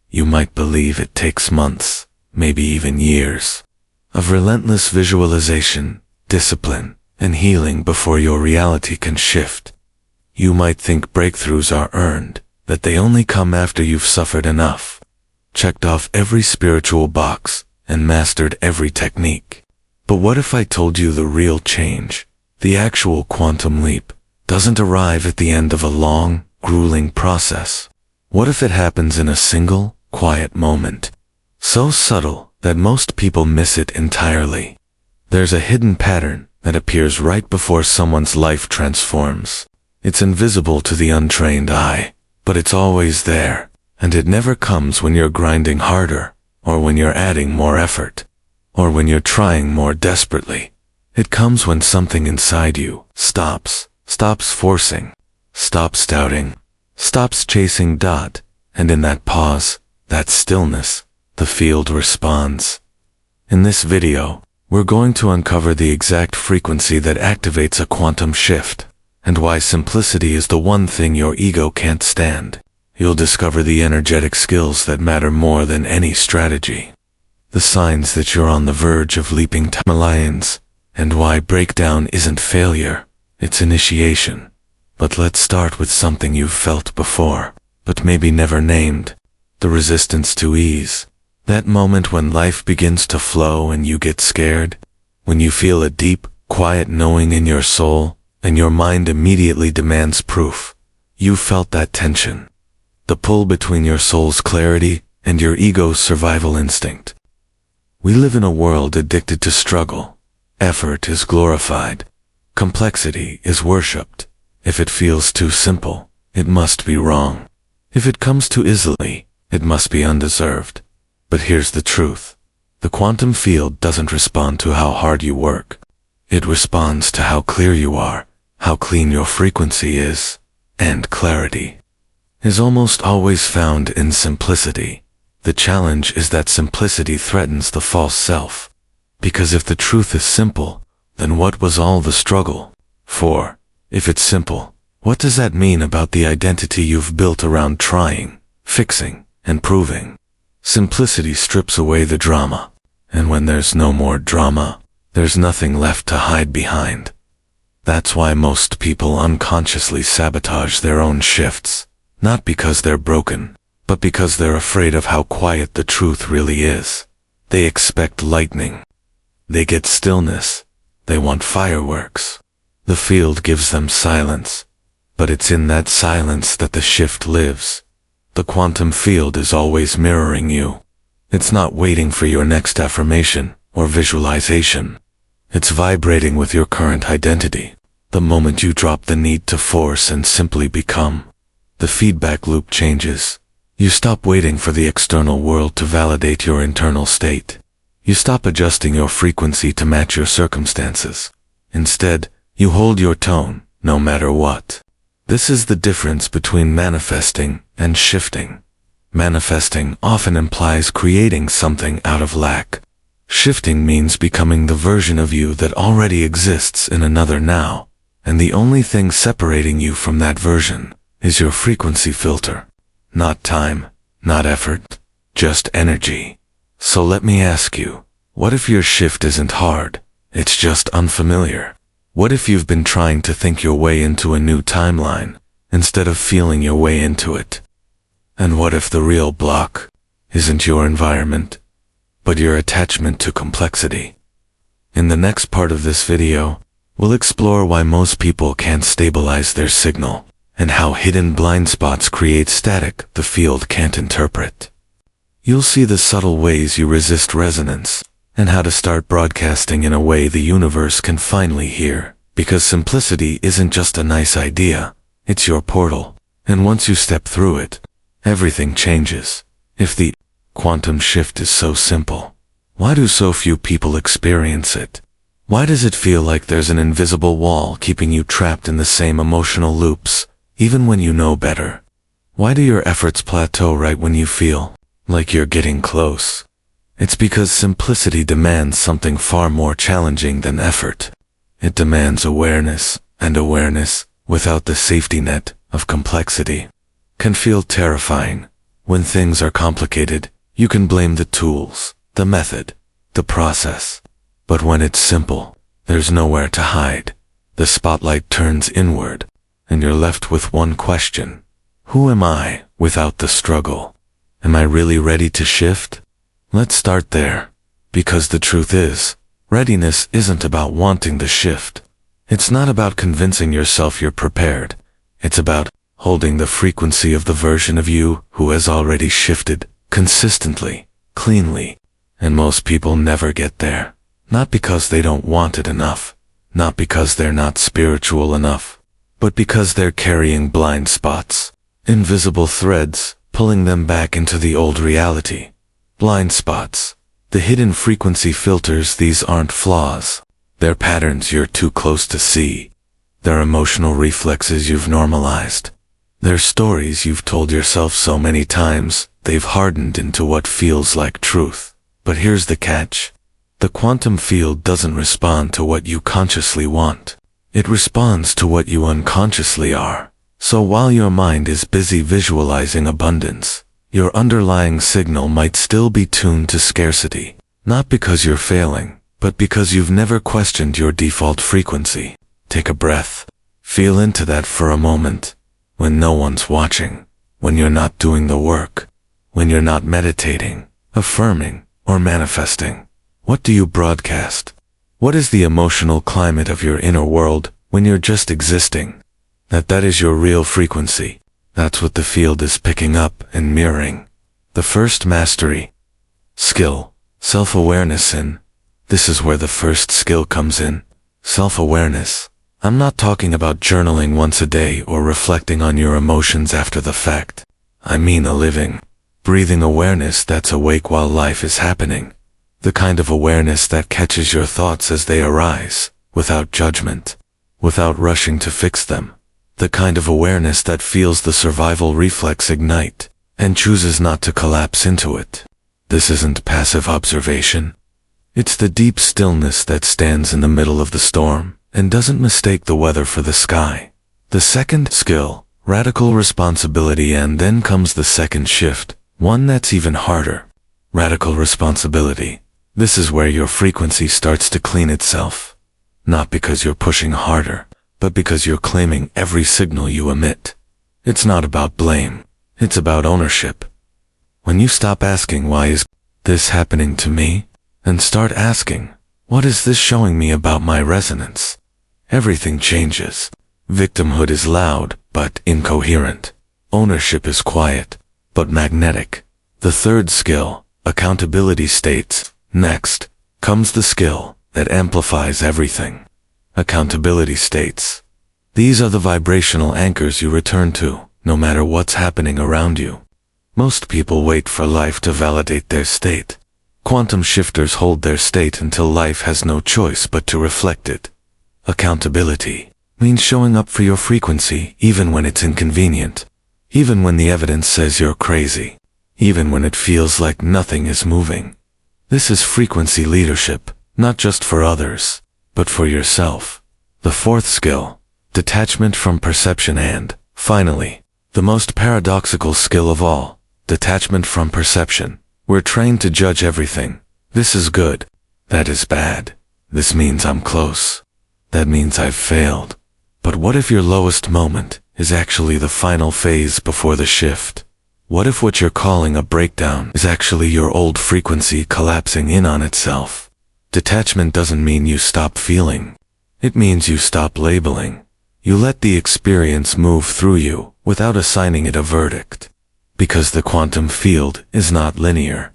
you might believe it takes months, maybe even years, of relentless visualization, discipline, and healing before your reality can shift. You might think breakthroughs are earned, that they only come after you've suffered enough, checked off every spiritual box, and mastered every technique. But what if I told you the real change, the actual quantum leap, doesn't arrive at the end of a long, grueling process? What if it happens in a single, quiet moment, so subtle that most people miss it entirely? There's a hidden pattern that appears right before someone's life transforms. It's invisible to the untrained eye, but it's always there, and it never comes when you're grinding harder, or when you're adding more effort, or when you're trying more desperately. It comes when something inside you stops forcing, stops doubting, stops chasing. And in that pause, that stillness, the field responds. In this video, we're going to uncover the exact frequency that activates a quantum shift, and why simplicity is the one thing your ego can't stand. You'll discover the energetic skills that matter more than any strategy, the signs that you're on the verge of leaping timelines, and why breakdown isn't failure, it's initiation. But let's start with something you've felt before, but maybe never named: the resistance to ease. That moment when life begins to flow and you get scared, when you feel a deep, quiet knowing in your soul, and your mind immediately demands proof. You felt that tension, the pull between your soul's clarity and your ego's survival instinct. We live in a world addicted to struggle. Effort is glorified. Complexity is worshipped. If it feels too simple, it must be wrong. If it comes too easily, it must be undeserved. But here's the truth. The quantum field doesn't respond to how hard you work. It responds to how clear you are, how clean your frequency is, and clarity is almost always found in simplicity. The challenge is that simplicity threatens the false self. Because if the truth is simple, then what was all the struggle for? If it's simple, what does that mean about the identity you've built around trying, fixing, and proving? Simplicity strips away the drama, and when there's no more drama, there's nothing left to hide behind. That's why most people unconsciously sabotage their own shifts, not because they're broken, but because they're afraid of how quiet the truth really is. They expect lightning. They get stillness. They want fireworks. The field gives them silence, but it's in that silence that the shift lives. The quantum field is always mirroring you. It's not waiting for your next affirmation or visualization. It's vibrating with your current identity. The moment you drop the need to force and simply become, the feedback loop changes. You stop waiting for the external world to validate your internal state. You stop adjusting your frequency to match your circumstances. Instead, you hold your tone, no matter what. This is the difference between manifesting and shifting. Manifesting often implies creating something out of lack. Shifting means becoming the version of you that already exists in another now, and the only thing separating you from that version is your frequency filter. Not time, not effort, just energy. So let me ask you, what if your shift isn't hard? It's just unfamiliar. What if you've been trying to think your way into a new timeline, instead of feeling your way into it? And what if the real block isn't your environment, but your attachment to complexity? In the next part of this video, we'll explore why most people can't stabilize their signal, and how hidden blind spots create static the field can't interpret. You'll see the subtle ways you resist resonance, and how to start broadcasting in a way the universe can finally hear. Because simplicity isn't just a nice idea, it's your portal. And once you step through it, everything changes. If the quantum shift is so simple, why do so few people experience it? Why does it feel like there's an invisible wall keeping you trapped in the same emotional loops, even when you know better? Why do your efforts plateau right when you feel like you're getting close? It's because simplicity demands something far more challenging than effort. It demands awareness, and awareness, without the safety net of complexity, can feel terrifying. When things are complicated, you can blame the tools, the method, the process. But when it's simple, there's nowhere to hide. The spotlight turns inward, and you're left with one question. Who am I without the struggle? Am I really ready to shift? Let's start there, because the truth is, readiness isn't about wanting the shift. It's not about convincing yourself you're prepared. It's about holding the frequency of the version of you who has already shifted, consistently, cleanly. And most people never get there. Not because they don't want it enough, not because they're not spiritual enough, but because they're carrying blind spots, invisible threads, pulling them back into the old reality. Blind spots, the hidden frequency filters. These aren't flaws. They're patterns you're too close to see. They're emotional reflexes you've normalized. They're stories you've told yourself so many times, they've hardened into what feels like truth. But here's the catch. The quantum field doesn't respond to what you consciously want. It responds to what you unconsciously are. So while your mind is busy visualizing abundance, your underlying signal might still be tuned to scarcity. Not because you're failing, but because you've never questioned your default frequency. Take a breath. Feel into that for a moment. When no one's watching, when you're not doing the work, when you're not meditating, affirming, or manifesting, what do you broadcast? What is the emotional climate of your inner world when you're just existing? That is your real frequency. That's what the field is picking up and mirroring. The first mastery, skill, self-awareness in. This is where the first skill comes in. Self-awareness. I'm not talking about journaling once a day or reflecting on your emotions after the fact. I mean a living, breathing awareness that's awake while life is happening. The kind of awareness that catches your thoughts as they arise, without judgment, without rushing to fix them. The kind of awareness that feels the survival reflex ignite, and chooses not to collapse into it. This isn't passive observation. It's the deep stillness that stands in the middle of the storm, and doesn't mistake the weather for the sky. The second skill, radical responsibility. And then comes the second shift, one that's even harder. Radical responsibility. This is where your frequency starts to clean itself. Not because you're pushing harder, but because you're claiming every signal you emit. It's not about blame. It's about ownership. When you stop asking, why is this happening to me? And start asking, what is this showing me about my resonance? Everything changes. Victimhood is loud, but incoherent. Ownership is quiet, but magnetic. The third skill, accountability states. Next comes the skill that amplifies everything. Accountability states. These are the vibrational anchors you return to, no matter what's happening around you. Most people wait for life to validate their state. Quantum shifters hold their state until life has no choice but to reflect it. Accountability means showing up for your frequency even when it's inconvenient. Even when the evidence says you're crazy. Even when it feels like nothing is moving. This is frequency leadership, not just for others, but for yourself. The fourth skill, detachment from perception. And, finally, the most paradoxical skill of all, detachment from perception. We're trained to judge everything. This is good. That is bad. This means I'm close. That means I've failed. But what if your lowest moment is actually the final phase before the shift? What if what you're calling a breakdown is actually your old frequency collapsing in on itself? Detachment doesn't mean you stop feeling. It means you stop labeling. You let the experience move through you without assigning it a verdict. Because the quantum field is not linear.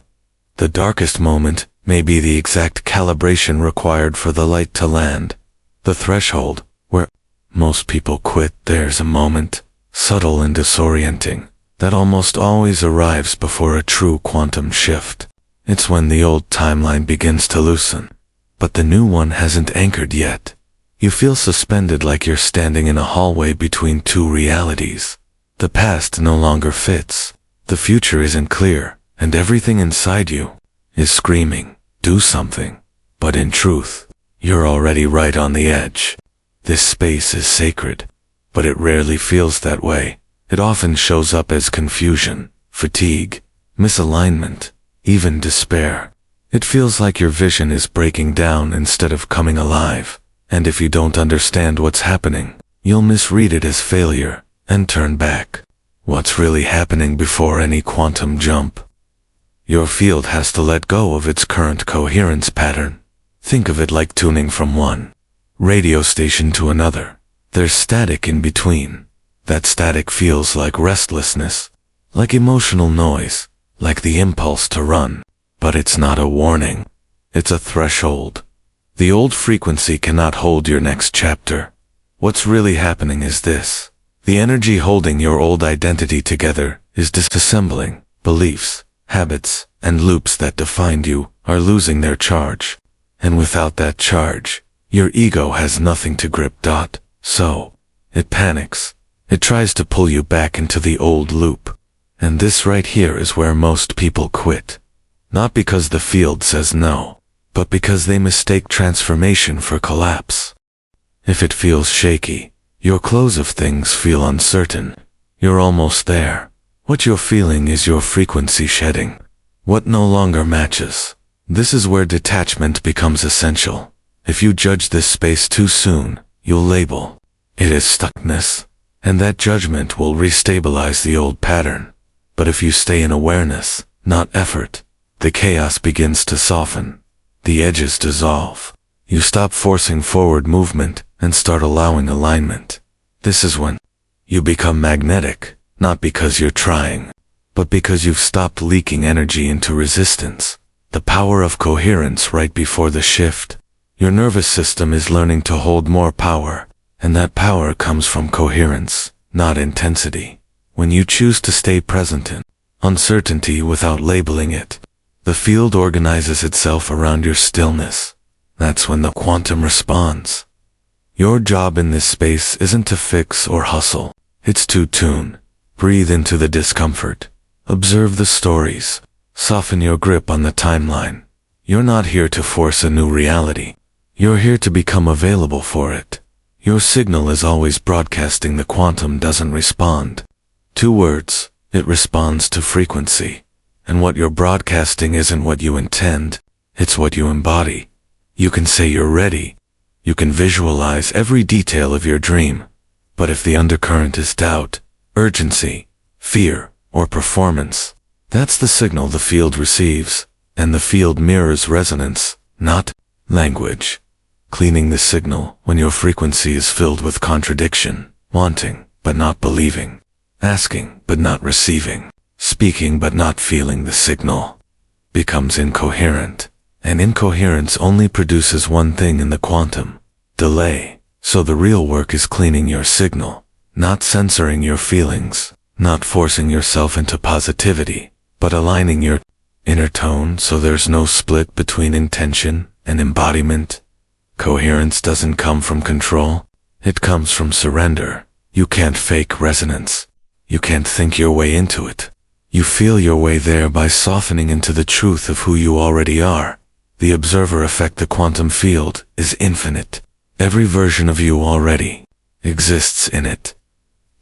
The darkest moment may be the exact calibration required for the light to land. The threshold, where most people quit. There's a moment, subtle and disorienting, that almost always arrives before a true quantum shift. It's when the old timeline begins to loosen, but the new one hasn't anchored yet. You feel suspended, like you're standing in a hallway between two realities. The past no longer fits, the future isn't clear, and everything inside you is screaming, do something. But in truth, you're already right on the edge. This space is sacred, but it rarely feels that way. It often shows up as confusion, fatigue, misalignment, even despair. It feels like your vision is breaking down instead of coming alive, and if you don't understand what's happening, you'll misread it as failure and turn back. What's really happening before any quantum jump? Your field has to let go of its current coherence pattern. Think of it like tuning from one radio station to another. There's static in between. That static feels like restlessness, like emotional noise, like the impulse to run. But it's not a warning. It's a threshold. The old frequency cannot hold your next chapter. What's really happening is this. The energy holding your old identity together is disassembling. Beliefs, habits, and loops that defined you are losing their charge. And without that charge, your ego has nothing to grip. So, it panics. It tries to pull you back into the old loop. And this right here is where most people quit. Not because the field says no, but because they mistake transformation for collapse. If it feels shaky, your close of things feel uncertain. You're almost there. What you're feeling is your frequency shedding. What no longer matches. This is where detachment becomes essential. If you judge this space too soon, you'll label it as stuckness, and that judgment will restabilize the old pattern. But if you stay in awareness, not effort, the chaos begins to soften. The edges dissolve. You stop forcing forward movement and start allowing alignment. This is when you become magnetic, not because you're trying, but because you've stopped leaking energy into resistance. The power of coherence right before the shift. Your nervous system is learning to hold more power, and that power comes from coherence, not intensity. When you choose to stay present in uncertainty without labeling it, the field organizes itself around your stillness. That's when the quantum responds. Your job in this space isn't to fix or hustle. It's to tune. Breathe into the discomfort. Observe the stories. Soften your grip on the timeline. You're not here to force a new reality. You're here to become available for it. Your signal is always broadcasting. The quantum doesn't respond. 2 words. It responds to frequency. And what you're broadcasting isn't what you intend. It's what you embody. You can say you're ready. You can visualize every detail of your dream. But if the undercurrent is doubt, urgency, fear, or performance, that's the signal the field receives. And the field mirrors resonance, not language. Cleaning the signal when your frequency is filled with contradiction, wanting but not believing, asking but not receiving, speaking but not feeling the signal, becomes incoherent. And incoherence only produces one thing in the quantum: delay. So the real work is cleaning your signal, not censoring your feelings, not forcing yourself into positivity, but aligning your inner tone so there's no split between intention and embodiment. Coherence doesn't come from control. It comes from surrender. You can't fake resonance. You can't think your way into it. You feel your way there by softening into the truth of who you already are. The observer effect. The quantum field is infinite. Every version of you already exists in it.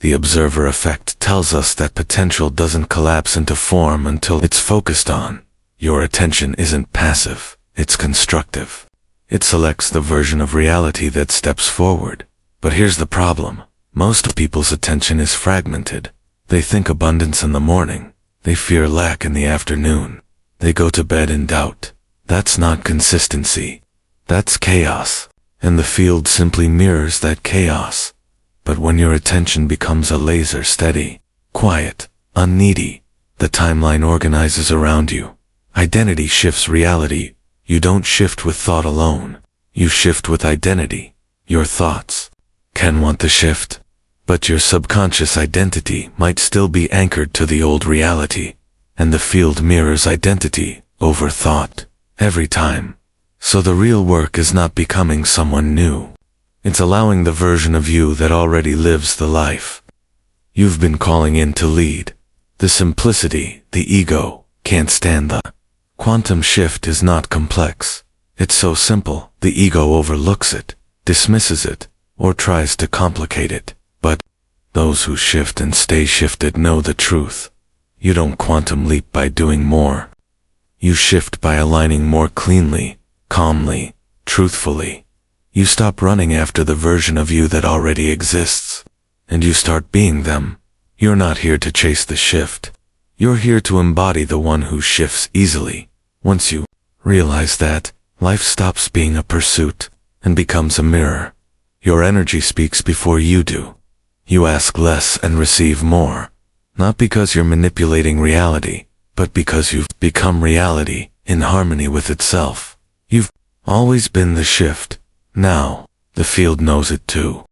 The observer effect tells us that potential doesn't collapse into form until it's focused on. Your attention isn't passive, it's constructive. It selects the version of reality that steps forward. But here's the problem. Most people's attention is fragmented. They think abundance in the morning. They fear lack in the afternoon. They go to bed in doubt. That's not consistency. That's chaos. And the field simply mirrors that chaos. But when your attention becomes a laser, steady, quiet, unneedy, the timeline organizes around you. Identity shifts reality. You don't shift with thought alone. You shift with identity. Your thoughts can want the shift, but your subconscious identity might still be anchored to the old reality, and the field mirrors identity over thought every time. So the real work is not becoming someone new. It's allowing the version of you that already lives the life you've been calling in to lead. The simplicity, the ego, can't stand the quantum shift is not complex. It's so simple, the ego overlooks it, dismisses it, or tries to complicate it. But those who shift and stay shifted know the truth. You don't quantum leap by doing more. You shift by aligning more cleanly, calmly, truthfully. You stop running after the version of you that already exists, and you start being them. You're not here to chase the shift. You're here to embody the one who shifts easily. Once you realize that, life stops being a pursuit and becomes a mirror. Your energy speaks before you do. You ask less and receive more. Not because you're manipulating reality, but because you've become reality in harmony with itself. You've always been the shift. Now, the field knows it too.